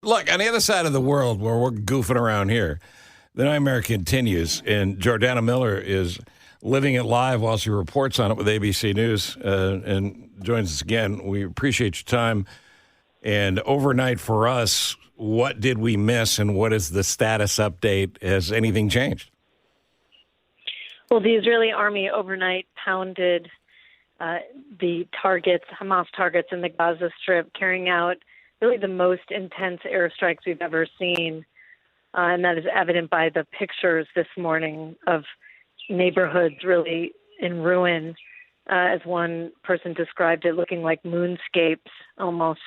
Look, on the other side of the world where we're goofing around here, the nightmare continues, and Jordana Miller is living it live while she reports on it with ABC News and joins us again. We appreciate your time. And overnight for us, what did we miss, and what is the status update? Has anything changed? Well, the Israeli army overnight pounded the targets, Hamas targets in the Gaza Strip, carrying out really the most intense airstrikes we've ever seen. And that is evident by the pictures this morning of neighborhoods really in ruin, as one person described it, looking like moonscapes almost.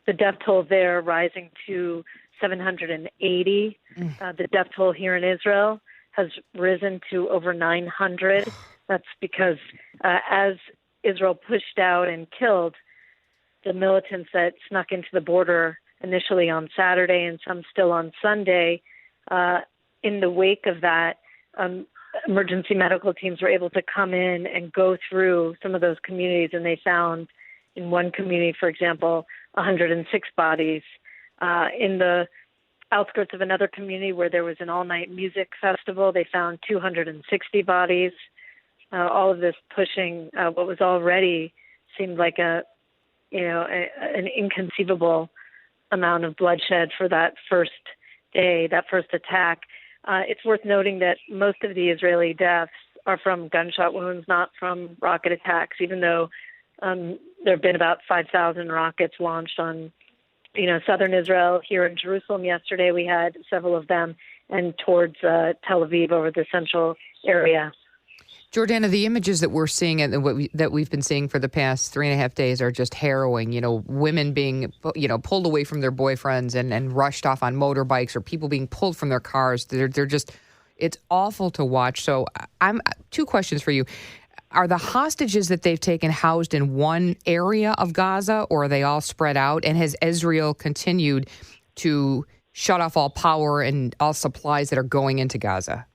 The death toll there rising to 780. The death toll here in Israel has risen to over 900. That's because as Israel pushed out and killed the militants that snuck into the border initially on Saturday and some still on Sunday, in the wake of that, emergency medical teams were able to come in and go through some of those communities, and they found in one community, for example, 106 bodies. In the outskirts of another community where there was an all-night music festival, they found 260 bodies. All of this pushing what was already seemed like an inconceivable amount of bloodshed for that first day, that first attack. It's worth noting that most of the Israeli deaths are from gunshot wounds, not from rocket attacks, even though there have been about 5,000 rockets launched on, southern Israel. Here in Jerusalem yesterday, we had several of them, and towards Tel Aviv over the central area. Jordana, the images that we're seeing and that we've been seeing for the past 3.5 days are just harrowing. Women being, pulled away from their boyfriends and rushed off on motorbikes, or people being pulled from their cars. They're just, it's awful to watch. So two questions for you. Are the hostages that they've taken housed in one area of Gaza, or are they all spread out? And has Israel continued to shut off all power and all supplies that are going into Gaza?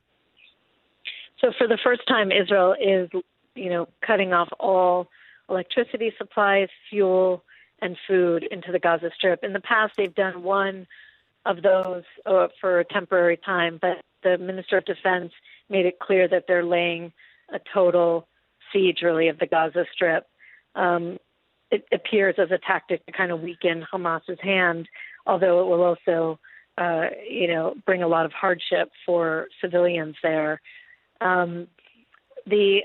So for the first time, Israel is, cutting off all electricity supplies, fuel, and food into the Gaza Strip. In the past, they've done one of those for a temporary time, but the Minister of Defense made it clear that they're laying a total siege, really, of the Gaza Strip. It appears as a tactic to kind of weaken Hamas's hand, although it will also, bring a lot of hardship for civilians there. The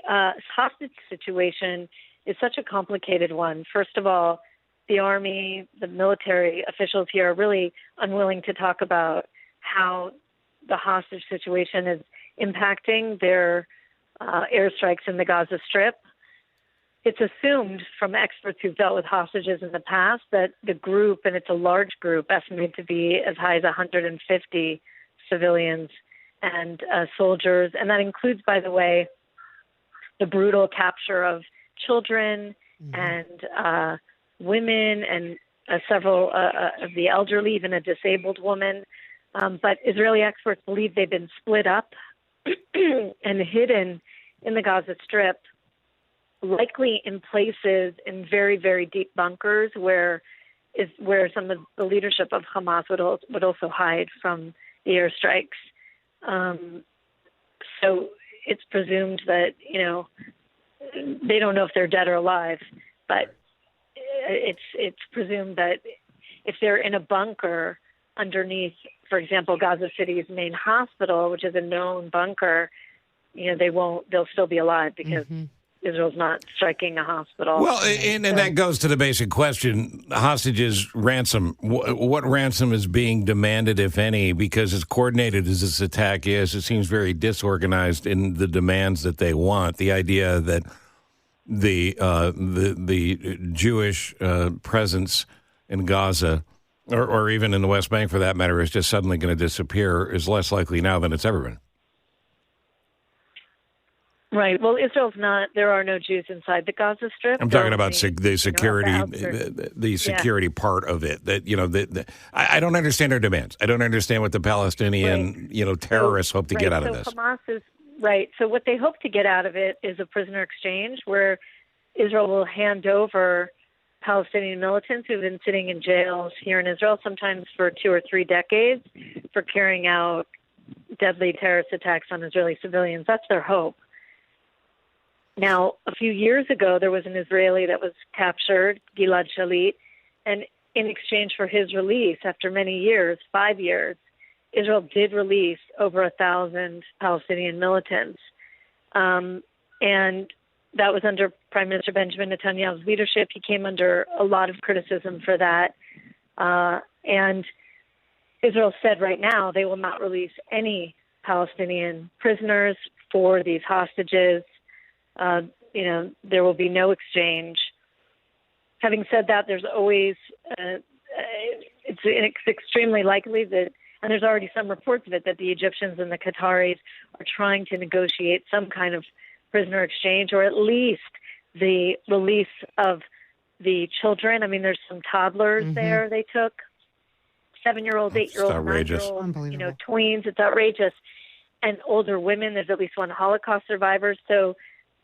hostage situation is such a complicated one. First of all, the army, the military officials here are really unwilling to talk about how the hostage situation is impacting their airstrikes in the Gaza Strip. It's assumed from experts who've dealt with hostages in the past that the group, and it's a large group, estimated to be as high as 150 civilians and soldiers. And that includes, by the way, the brutal capture of children and women and several of the elderly, even a disabled woman. But Israeli experts believe they've been split up and hidden in the Gaza Strip, likely in places in very, very deep bunkers where some of the leadership of Hamas would also hide from the airstrikes. So it's presumed that, they don't know if they're dead or alive, but it's presumed that if they're in a bunker underneath, for example, Gaza City's main hospital, which is a known bunker, they'll still be alive because Israel's not striking a hospital. Well, and that goes to the basic question, hostages, ransom. What ransom is being demanded, if any? Because as coordinated as this attack is, it seems very disorganized in the demands that they want. The idea that the Jewish presence in Gaza, or even in the West Bank for that matter, is just suddenly going to disappear is less likely now than it's ever been. Right. Well, Israel's not. There are no Jews inside the Gaza Strip. I'm talking about the security, the security part of it. That I don't understand their demands. I don't understand what the Palestinian, terrorists hope to get out of this. Hamas is right. So what they hope to get out of it is a prisoner exchange where Israel will hand over Palestinian militants who've been sitting in jails here in Israel, sometimes for 2 or 3 decades, for carrying out deadly terrorist attacks on Israeli civilians. That's their hope. Now, a few years ago, there was an Israeli that was captured, Gilad Shalit, and in exchange for his release, after many years, 5 years, Israel did release over 1,000 Palestinian militants. And that was under Prime Minister Benjamin Netanyahu's leadership. He came under a lot of criticism for that. And Israel said right now they will not release any Palestinian prisoners for these hostages. There will be no exchange. Having said that, there's always, it's extremely likely that, and there's already some reports of it, that the Egyptians and the Qataris are trying to negotiate some kind of prisoner exchange, or at least the release of the children. I mean, there's some toddlers there they took, 7-year-olds, 8-year-olds, 9-year-olds, tweens. It's outrageous. And older women, there's at least one Holocaust survivor. So,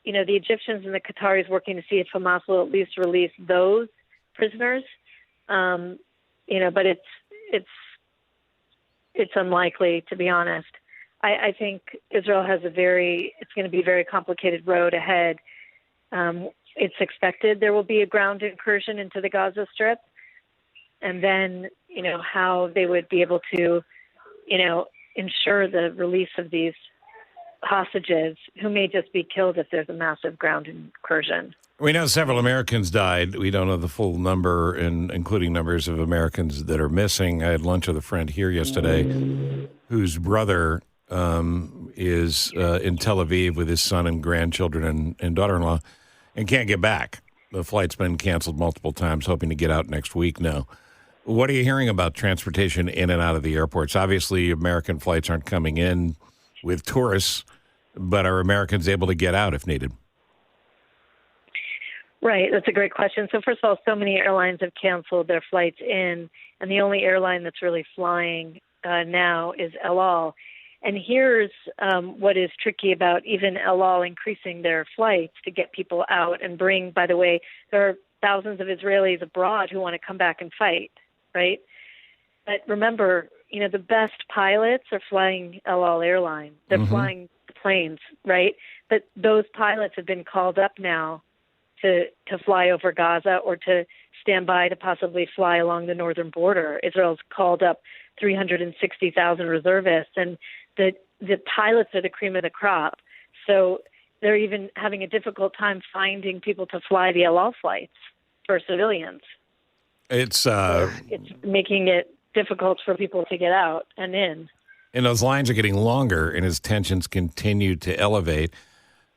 the Egyptians and the Qataris working to see if Hamas will at least release those prisoners. But it's unlikely, to be honest. I think Israel has it's going to be a very complicated road ahead. It's expected there will be a ground incursion into the Gaza Strip, and then, how they would be able to, ensure the release of these hostages who may just be killed if there's a massive ground incursion. We know several Americans died. We don't know the full number, including numbers of Americans that are missing. I had lunch with a friend here yesterday whose brother is in Tel Aviv with his son and grandchildren and daughter-in-law and can't get back. The flight's been canceled multiple times, hoping to get out next week now. What are you hearing about transportation in and out of the airports? Obviously, American flights aren't coming in with tourists, but are Americans able to get out if needed? Right. That's a great question. So first of all, so many airlines have canceled their flights in, and the only airline that's really flying now is El Al. And here's what is tricky about even El Al increasing their flights to get people out and bring, by the way, there are thousands of Israelis abroad who want to come back and fight, right? But remember, the best pilots are flying El Al airline. They're flying the planes, right? But those pilots have been called up now to fly over Gaza or to stand by to possibly fly along the northern border. Israel's called up 360,000 reservists, and the pilots are the cream of the crop. So they're even having a difficult time finding people to fly the El Al flights for civilians. It's making it difficult for people to get out and in. And those lines are getting longer, and as tensions continue to elevate,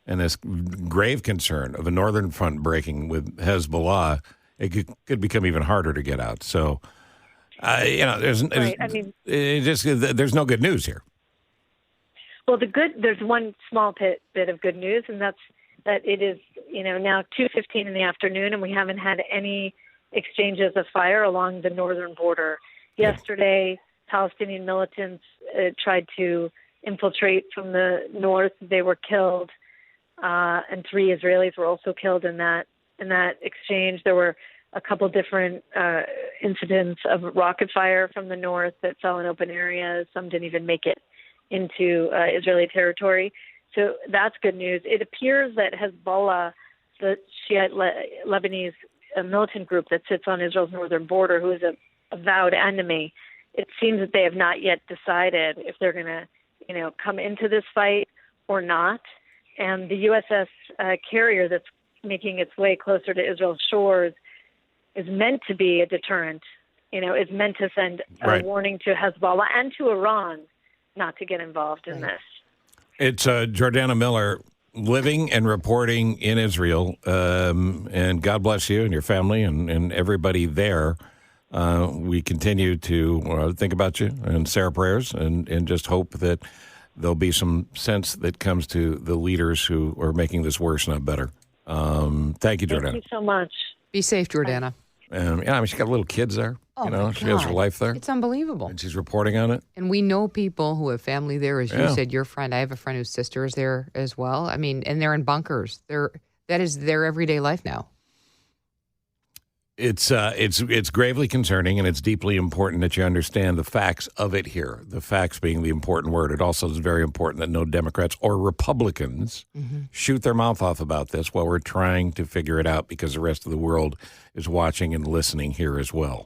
and this grave concern of a northern front breaking with Hezbollah, it could become even harder to get out. So, there's no good news here. Well, there's one small bit of good news, and that's that it is, now 2:15 in the afternoon, and we haven't had any exchanges of fire along the northern border. Yesterday, Palestinian militants tried to infiltrate from the north. They were killed, and 3 Israelis were also killed in that exchange. There were a couple different incidents of rocket fire from the north that fell in open areas. Some didn't even make it into Israeli territory. So that's good news. It appears that Hezbollah, the Shiite Lebanese militant group that sits on Israel's northern border, who is a avowed enemy, it seems that they have not yet decided if they're going to, come into this fight or not. And the USS carrier that's making its way closer to Israel's shores is meant to be a deterrent, is meant to send a warning to Hezbollah and to Iran not to get involved in this. It's Jordana Miller living and reporting in Israel, and God bless you and your family and everybody there. We continue to think about you and say our prayers and just hope that there'll be some sense that comes to the leaders who are making this worse, not better. Thank you, Jordana. Thank you so much. Be safe, Jordana. She's got little kids there. Oh, she has her life there. It's unbelievable. And she's reporting on it. And we know people who have family there, as you said, your friend. I have a friend whose sister is there as well. I mean, and they're in bunkers. That is their everyday life now. It's gravely concerning, and it's deeply important that you understand the facts of it here. The facts being the important word. It also is very important that no Democrats or Republicans shoot their mouth off about this while we're trying to figure it out, because the rest of the world is watching and listening here as well.